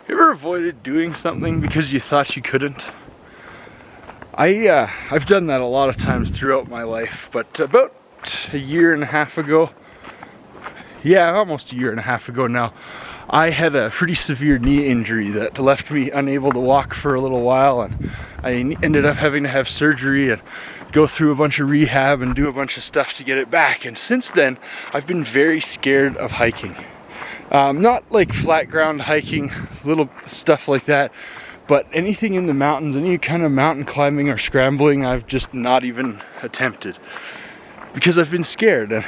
You ever avoided doing something because you thought you couldn't? I've done that a lot of times throughout my life, but about a year and a half ago, yeah, almost a year and a half ago now, I had a pretty severe knee injury that left me unable to walk for a little while, and I ended up having to have surgery and go through a bunch of rehab and do a bunch of stuff to get it back. And since then, I've been very scared of hiking. Not like flat ground hiking, little stuff like that, but anything in the mountains, any kind of mountain climbing or scrambling, I've just not even attempted because I've been scared. And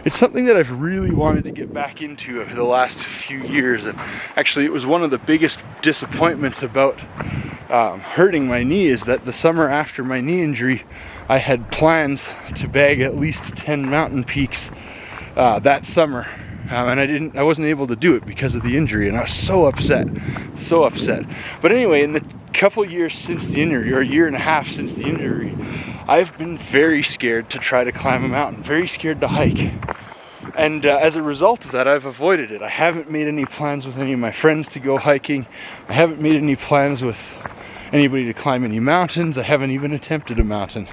it's something that I've really wanted to get back into over the last few years. And actually, it was one of the biggest disappointments about hurting my knee is that the summer after my knee injury, I had plans to bag at least 10 mountain peaks that summer. And I wasn't able to do it because of the injury, and I was so upset. But anyway, in the couple years since the injury, or a year and a half since the injury, I've been very scared to try to climb a mountain, very scared to hike. And as a result of that, I've avoided it. I haven't made any plans with any of my friends to go hiking. I haven't made any plans with anybody to climb any mountains. I haven't even attempted a mountain.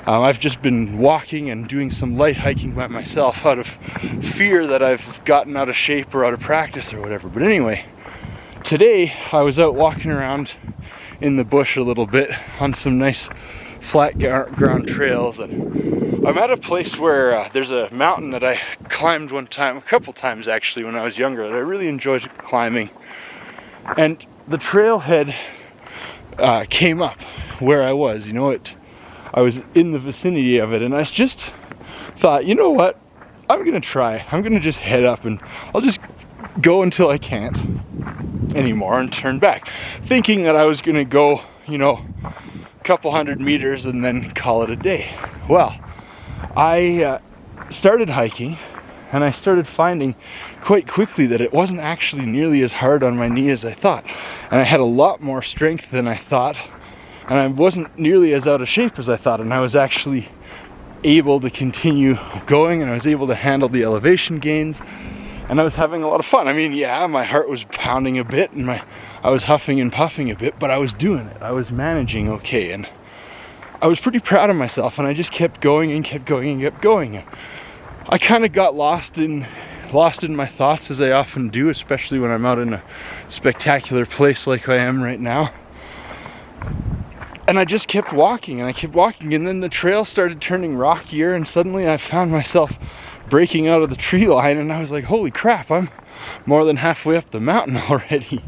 I've just been walking and doing some light hiking by myself out of fear that I've gotten out of shape or out of practice or whatever. But anyway, today I was out walking around in the bush a little bit on some nice flat ground trails, and I'm at a place where there's a mountain that I climbed one time, a couple times actually when I was younger, that I really enjoyed climbing. And the trailhead came up where I was, I was in the vicinity of it, and I just thought, you know what, I'm gonna try. I'm gonna just head up and I'll just go until I can't anymore and turn back, thinking that I was gonna go, a couple hundred meters and then call it a day. Well, I started hiking, and I started finding quite quickly that it wasn't actually nearly as hard on my knee as I thought, and I had a lot more strength than I thought. And I wasn't nearly as out of shape as I thought, and I was actually able to continue going, and I was able to handle the elevation gains, and I was having a lot of fun. I mean, yeah, my heart was pounding a bit, and I was huffing and puffing a bit, but I was doing it. I was managing okay, and I was pretty proud of myself, and I just kept going and kept going and kept going. And I kind of got lost in my thoughts, as I often do, especially when I'm out in a spectacular place like I am right now. And I just kept walking, and I kept walking, and then the trail started turning rockier, and suddenly I found myself breaking out of the tree line, and I was like, holy crap, I'm more than halfway up the mountain already.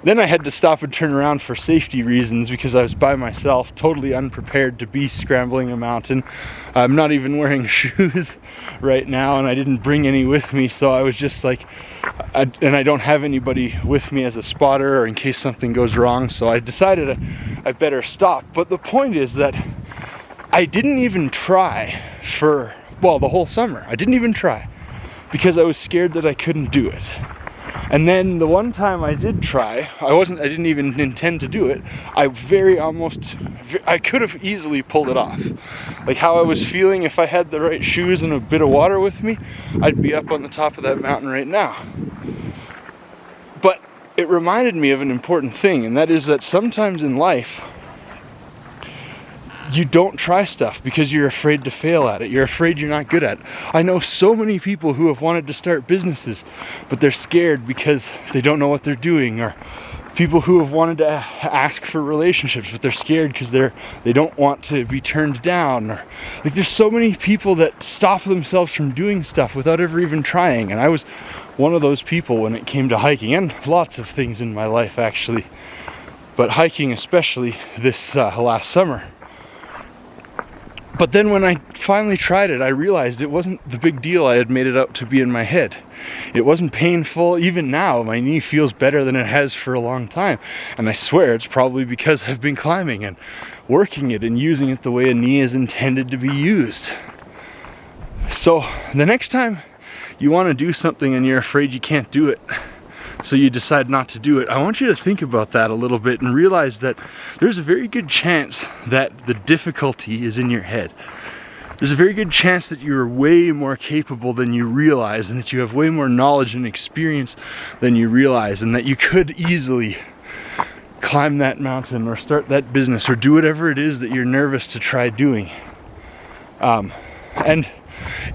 Then I had to stop and turn around for safety reasons because I was by myself, totally unprepared to be scrambling a mountain. I'm not even wearing shoes right now, and I didn't bring any with me, so I was just like, and I don't have anybody with me as a spotter or in case something goes wrong, so I decided I better stop. But the point is that I didn't even try for, the whole summer. I didn't even try because I was scared that I couldn't do it. And then the one time I did try, I didn't even intend to do it. I could have easily pulled it off. Like how I was feeling, if I had the right shoes and a bit of water with me, I'd be up on the top of that mountain right now. But it reminded me of an important thing, and that is that sometimes in life, you don't try stuff because you're afraid to fail at it. You're afraid you're not good at it. I know so many people who have wanted to start businesses, but they're scared because they don't know what they're doing, or people who have wanted to ask for relationships, but they're scared because they don't want to be turned down. Or like, there's so many people that stop themselves from doing stuff without ever even trying, and I was one of those people when it came to hiking, and lots of things in my life actually, but hiking especially this last summer. But then when I finally tried it, I realized it wasn't the big deal I had made it out to be in my head. It wasn't painful. Even now, my knee feels better than it has for a long time. And I swear it's probably because I've been climbing and working it and using it the way a knee is intended to be used. So the next time you want to do something and you're afraid you can't do it, so you decide not to do it, I want you to think about that a little bit and realize that there's a very good chance that the difficulty is in your head. there's a very good chance that you're way more capable than you realize, and that you have way more knowledge and experience than you realize, and that you could easily climb that mountain or start that business or do whatever it is that you're nervous to try doing. And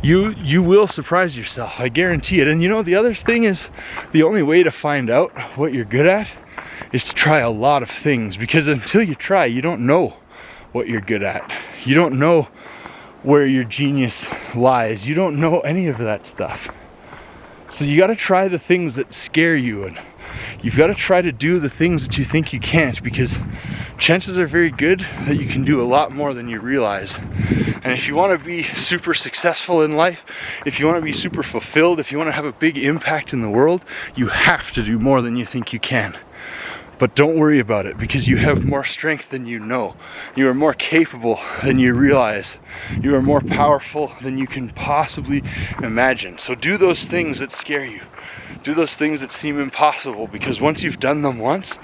you will surprise yourself, I guarantee it. And you know, the other thing is, the only way to find out what you're good at is to try a lot of things, because until you try, you don't know what you're good at. You don't know where your genius lies. You don't know any of that stuff. So you got to try the things that scare you, and you've got to try to do the things that you think you can't, because chances are very good that you can do a lot more than you realize. And if you want to be super successful in life, if you want to be super fulfilled, if you want to have a big impact in the world, you have to do more than you think you can. But don't worry about it, because you have more strength than you know. You are more capable than you realize. You are more powerful than you can possibly imagine. So do those things that scare you. Do those things that seem impossible, because once you've done them once,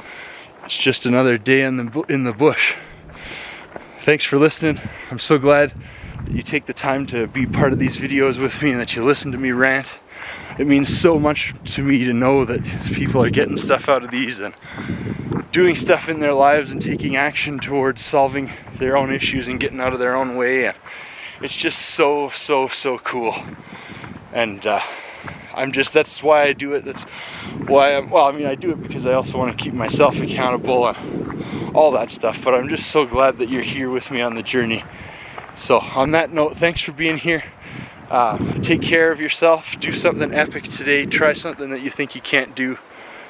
it's just another day in the bush. Thanks for listening. I'm so glad that you take the time to be part of these videos with me and that you listen to me rant. It means so much to me to know that people are getting stuff out of these and doing stuff in their lives and taking action towards solving their own issues and getting out of their own way. And it's just so cool. And that's why I do it. That's why I do it because I also want to keep myself accountable and all that stuff. But I'm just so glad that you're here with me on the journey. So on that note, thanks for being here. Take care of yourself. Do something epic today. Try something that you think you can't do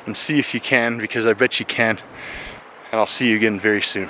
and see if you can, because I bet you can. And I'll see you again very soon.